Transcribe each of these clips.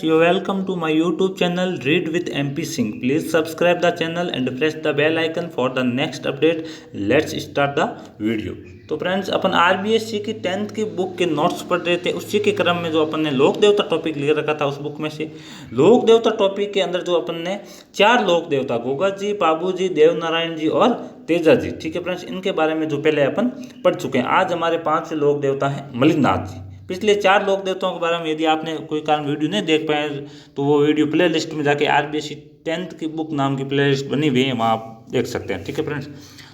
You welcome to my YouTube channel Read with MP Singh. Please subscribe the channel and press the bell icon for the next update. Let's start the video. तो friends अपन RBSC की 10th की book के notes पढ़ रहे थे। उसी के क्रम में जो अपन ने लोक देवता टॉपिक ले रखा था, उस बुक में से लोक देवता टॉपिक के अंदर जो अपन ने 4 लोक देवता गोगा जी, पाबू जी, देवनारायण जी और तेजा जी, ठीक है फ्रेंड्स, इनके बारे में जो पहले अपन पढ़ चुके हैं। आज हमारे 5 लोक देवता हैं मलिनाथ जी। पिछले 4 लोक देवताओं के बारे में यदि आपने कोई कारण वीडियो नहीं देख पाए तो वो वीडियो प्ले लिस्ट में जाके आरबीएससी 10th की बुक नाम की प्ले लिस्ट बनी हुई है, वहाँ आप देख सकते हैं, ठीक है फ्रेंड्स।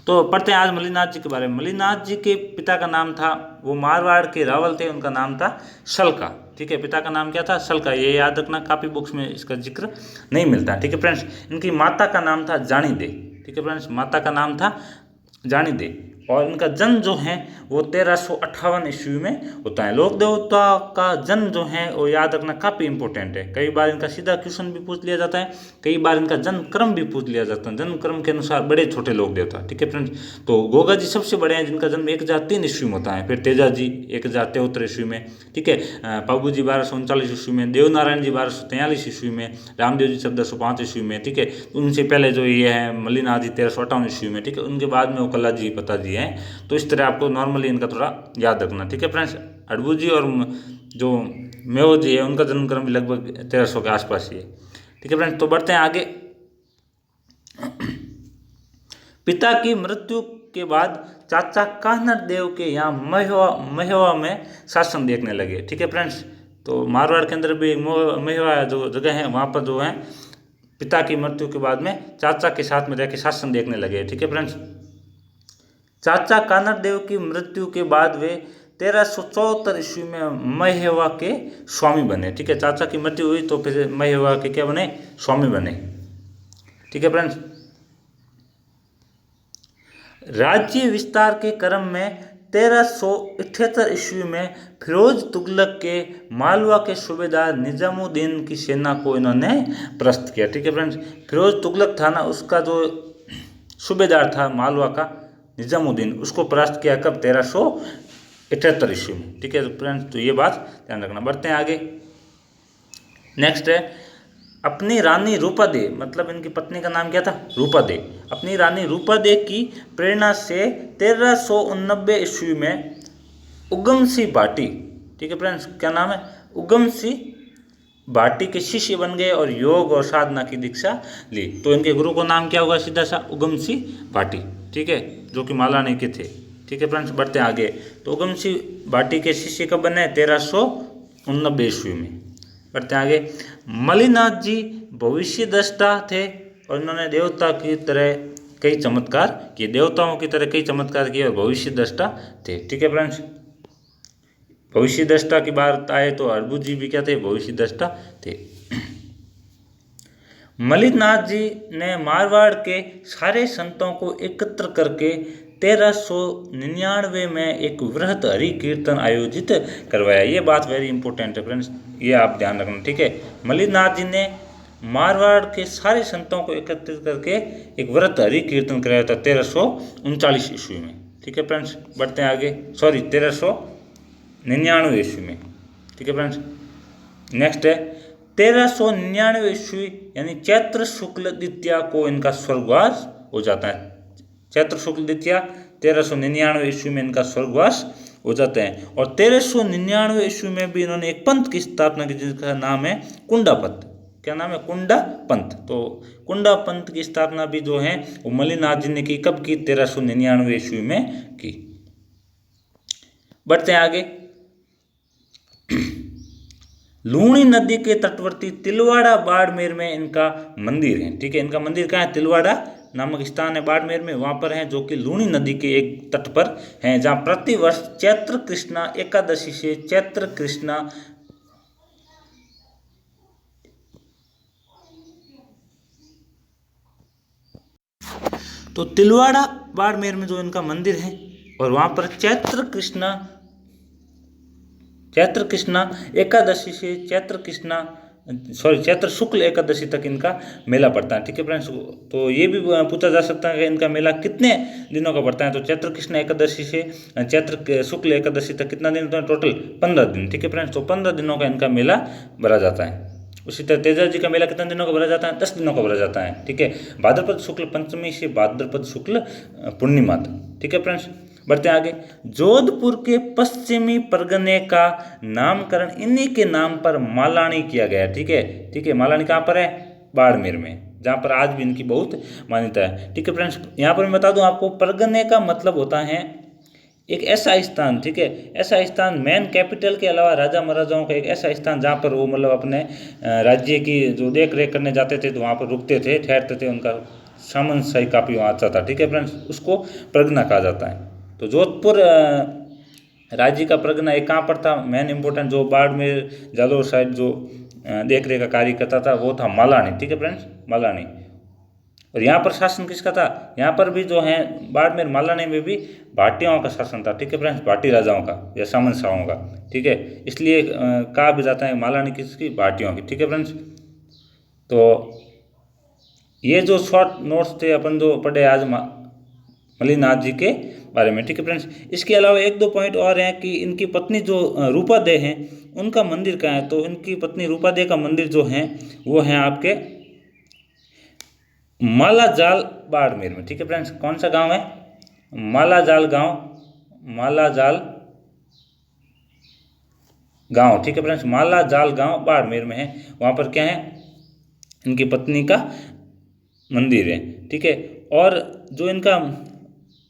तो पढ़ते हैं आज मलिनाथ जी के बारे में। मलिनाथ जी के पिता का नाम था, वो मारवाड़ के रावल थे, उनका नाम था शल्का, ठीक है। पिता का नाम क्या था? शल्का। ये याद रखना, काफ़ी बुक्स में इसका जिक्र नहीं मिलता, ठीक है फ्रेंड्स। इनकी माता का नाम था जानी दे, ठीक है फ्रेंड्स, माता का नाम था जानी दे। और इनका जन्म जो है वो 1358 ईस्वी में होता है। लोक देवता का जन्म जो है वो याद रखना काफ़ी इंपॉर्टेंट है। कई बार इनका सीधा क्वेश्चन भी पूछ लिया जाता है, कई बार इनका जन्म क्रम भी पूछ लिया जाता है। जन्म क्रम के अनुसार बड़े छोटे लोक देवता, ठीक है फ्रेंड्स। तो गोगा जी सबसे बड़े हैं, जिनका जन्म 1003 ईस्वी में होता है। फिर तेजा जी 1073 ईस्वी में, ठीक है। पाबू जी 1239 ईस्वी में, देवनारायण जी 1243 ईस्वी में, रामदेव जी 1405 ईस्वी में, ठीक है। उनसे पहले जो ये है मलिनाथ जी 1358 ईस्वी में, ठीक है। उनके बाद में वो कला जी पता जी हैं। तो इस तरह आपको नॉर्मली इनका थोड़ा याद रखना, ठीक है फ्रेंड्स। अड़बू जी और जो मेव जी है उनका जन्म क्रम भी लगभग 1300 के आसपास ही है, ठीक है फ्रेंड्स। तो बढ़ते हैं आगे। पिता की मृत्यु के बाद चाचा कान्हड़ देव के यहाँ महेवा में शासन देखने लगे, ठीक है फ्रेंड्स। तो मारवाड़ के अंदर भी महेवा जो जगह है, वहाँ पर जो है पिता की मृत्यु के बाद में चाचा के साथ में रह के शासन देखने लगे, ठीक है फ्रेंड्स। चाचा कान्हड़ देव की मृत्यु के बाद वे 1374 ईस्वी में महेवा के स्वामी बने, ठीक है। चाचा की मृत्यु हुई तो फिर महेवा के क्या बने? स्वामी बने, ठीक है फ्रेंड्स। राज्य विस्तार के क्रम में 1378 ईस्वी में फिरोज तुगलक के मालवा के सूबेदार निजामुद्दीन की सेना को इन्होंने परास्त किया, ठीक है फ्रेंड्स। फिरोज तुगलक था ना, उसका जो सूबेदार था मालवा का निजामुद्दीन, उसको परास्त किया कब? 1378 ईस्वी में, ठीक है फ्रेंड्स। तो ये बात ध्यान रखना। बढ़ते हैं आगे। नेक्स्ट है अपनी रानी रूपा दे, मतलब इनकी पत्नी का नाम क्या था? रूपा दे। अपनी रानी रूपा दे की प्रेरणा से 1389 ईस्वी में उगमसी भाटी, ठीक है फ्रेंड्स, क्या नाम है? उगमसी भाटी के शिष्य बन गए और योग और साधना की दीक्षा ली। तो इनके गुरु का नाम क्या होगा? सीधा सा उगमसी भाटी, ठीक है, जो कि मालानी के थे, ठीक है फ्रेंड्स। बढ़ते हैं आगे। तो उगमसी भाटी के शिष्य कब बने? 1389 ईस्वी में। बढ़ते हैं आगे। मलिनाथ जी भविष्य दृष्टा थे और इन्होंने देवता की तरह कई चमत्कार किए, देवताओं की तरह कई चमत्कार किए और भविष्य दृष्टा थे, ठीक है फ्रेंड्स। भविष्य दृष्टा की बात आए तो अड़बू जी भी क्या थे? भविष्य दृष्टा थे। मलिनाथ जी ने मारवाड़ के सारे संतों को एकत्र करके 1399 में एक वृहत हरि कीर्तन आयोजित करवाया। ये बात वेरी इंपॉर्टेंट है फ्रेंड्स, ये आप ध्यान रखना, ठीक है। मलिनाथ जी ने मारवाड़ के सारे संतों को एकत्रित करके एक वृहत हरि कीर्तन कराया था 1339 ईस्वी में, ठीक है फ्रेंड्स। बढ़ते हैं आगे। 1399 ईस्वी में, ठीक है फ्रेंड्स। नेक्स्ट है 1399 ईस्वी यानी चैत्र शुक्ल द्वितीया को इनका स्वर्गवास हो जाता है। चैत्र शुक्ल द्वितीया 1399 ईस्वी में इनका स्वर्गवास हो जाते हैं। और 1399 ईस्वी में भी इन्होंने एक पंथ की स्थापना की, जिसका नाम है कुंडा पंथ। क्या नाम है? कुंडा पंथ। तो कुंडा पंथ की स्थापना भी जो है वो मलिनाथ जी ने की। कब की? 1399 ईस्वी में की। बढ़ते हैं आगे। लूणी नदी के तटवर्ती तिलवाड़ा बाड़मेर में इनका मंदिर है, ठीक है। इनका मंदिर कहाँ है? तिलवाड़ा नामक स्थान है बाड़मेर में, वहाँ पर है, जो कि लूणी नदी के एक तट पर है, जहाँ प्रतिवर्ष चैत्र कृष्णा एकादशी से चैत्र कृष्णा तो तिलवाड़ा बाड़मेर में जो इनका मंदिर है और वहाँ पर चैत्र कृष्णा एकादशी से चैत्र शुक्ल एकादशी तक इनका मेला पड़ता है, ठीक है फ्रेंड्स। तो ये भी पूछा जा सकता है कि इनका मेला कितने दिनों का पड़ता है। तो चैत्र कृष्ण एकादशी से चैत्र शुक्ल एकादशी तक कितना दिन होता है? टोटल 15 दिन, ठीक है फ्रेंड्स। तो 15 दिनों का इनका मेला भरा जाता है। उसी तरह तेजा जी का मेला कितने दिनों का भरा जाता है? 10 दिनों का भरा जाता है। ठीक है, भाद्रपद शुक्ल पंचमी से भाद्रपद शुक्ल पूर्णिमा तक। ठीक है फ्रेंड्स, बढ़ते हैं आगे। जोधपुर के पश्चिमी परगने का नामकरण इन्हीं के नाम पर मालानी किया गया है। ठीक है, ठीक है, मालानी कहाँ पर है? बाड़मेर में, जहाँ पर आज भी इनकी बहुत मान्यता है। ठीक है फ्रेंड्स, यहाँ पर मैं बता दूं आपको, परगने का मतलब होता है एक ऐसा स्थान, ठीक है, ऐसा स्थान, मेन कैपिटल के अलावा राजा महाराजाओं का एक ऐसा स्थान जहाँ पर वो मतलब अपने राज्य की जो देख रेख करने जाते थे तो वहाँ पर रुकते थे, ठहरते थे, उनका सामान सही काफ़ी वहाँ अच्छा था। ठीक है फ्रेंड्स, उसको परगना कहा जाता है। तो जोधपुर राज्य का परगना एक कहाँ पर था? मेन इंपॉर्टेंट जो बाड़मेर जालौर साइड जो देख रेख का कार्य करता था वो था मालानी। ठीक है फ्रेंड्स, मालानी। और यहाँ पर शासन किसका था? यहाँ पर भी जो है बाड़मेर मालानी में भी भाटियों का शासन था। ठीक है फ्रेंड्स, भाटी राजाओं का या सामन शाहों का। ठीक है, इसलिए कहा भी जाता है मालानी किसकी? भाटियों की। ठीक है फ्रेंड्स, तो ये जो शॉर्ट नोट्स थे अपन जो पढ़े आज मलिनाथ जी के बारे में। ठीक है फ्रेंड्स, इसके अलावा एक दो पॉइंट और हैं कि इनकी पत्नी जो रूपादेह हैं उनका मंदिर कहाँ है? तो इनकी पत्नी रूपादेह का मंदिर जो है वो है आपके मालाजाल बाड़मेर में। ठीक है फ्रेंड्स, कौन सा गांव है? मालाजाल गांव, मालाजाल गांव। ठीक है फ्रेंड्स, मालाजाल गांव बाड़मेर में है। वहाँ पर क्या है? इनकी पत्नी का मंदिर है। ठीक है, और जो इनका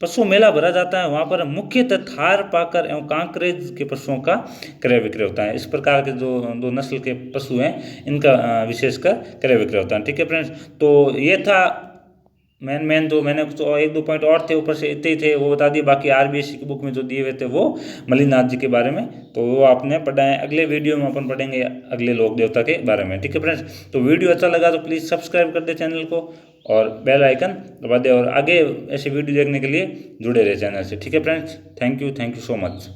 पशु मेला भरा जाता है वहाँ पर मुख्यतः थार पाकर एवं कांकरेज के पशुओं का क्रय विक्रय होता है। इस प्रकार के जो दो नस्ल के पशु हैं इनका विशेषकर क्रय विक्रय होता है। ठीक है फ्रेंड्स, तो ये था मेन जो मैंने तो एक दो पॉइंट और थे ऊपर से इतने ही थे वो बता दिए। बाकी आरबीएससी की बुक में जो दिए हुए थे वो मलिनाथ जी के बारे में तो वो आपने पढ़ा है। अगले वीडियो में अपन पढ़ेंगे अगले लोक देवता के बारे में। ठीक है फ्रेंड्स, तो वीडियो अच्छा लगा तो प्लीज़ सब्सक्राइब कर दे चैनल को और बेल आइकन दबा दे और आगे ऐसे वीडियो देखने के लिए जुड़े रहे चैनल से। ठीक है friends, thank you so much.